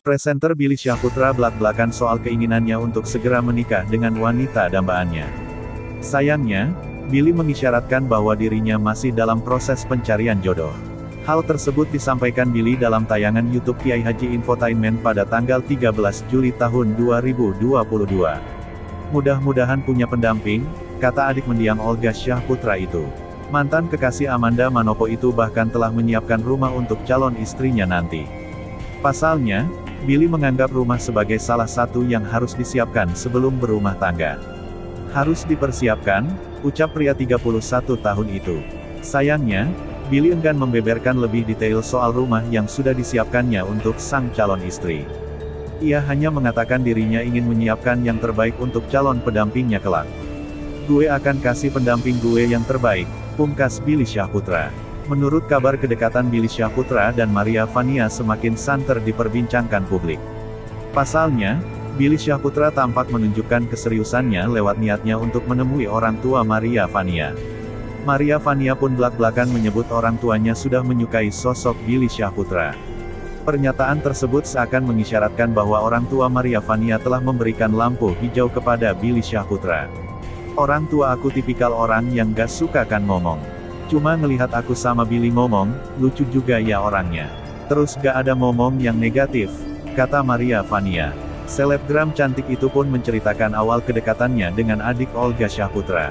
Presenter Billy Syahputra belak-belakan soal keinginannya untuk segera menikah dengan wanita dambaannya. Sayangnya, Billy mengisyaratkan bahwa dirinya masih dalam proses pencarian jodoh. Hal tersebut disampaikan Billy dalam tayangan YouTube Kiai Haji Infotainment pada tanggal 13 Juli tahun 2022. Mudah-mudahan punya pendamping, kata adik mendiang Olga Syahputra itu. Mantan kekasih Amanda Manopo itu bahkan telah menyiapkan rumah untuk calon istrinya nanti. Pasalnya, Billy menganggap rumah sebagai salah satu yang harus disiapkan sebelum berumah tangga. Harus dipersiapkan, ucap pria 31 tahun itu. Sayangnya, Billy enggan membeberkan lebih detail soal rumah yang sudah disiapkannya untuk sang calon istri. Ia hanya mengatakan dirinya ingin menyiapkan yang terbaik untuk calon pendampingnya kelak. "Gue akan kasih pendamping gue yang terbaik," pungkas Billy Syahputra. Menurut kabar, kedekatan Billy Syahputra dan Maria Vania semakin santer diperbincangkan publik. Pasalnya, Billy Syahputra tampak menunjukkan keseriusannya lewat niatnya untuk menemui orang tua Maria Vania. Maria Vania pun belak-belakan menyebut orang tuanya sudah menyukai sosok Billy Syahputra. Pernyataan tersebut seakan mengisyaratkan bahwa orang tua Maria Vania telah memberikan lampu hijau kepada Billy Syahputra. "Orang tua aku tipikal orang yang gak suka kan ngomong. Cuma ngelihat aku sama Billy ngomong, lucu juga ya orangnya. Terus gak ada ngomong yang negatif," kata Maria Vania. Selebgram cantik itu pun menceritakan awal kedekatannya dengan adik Olga Syahputra.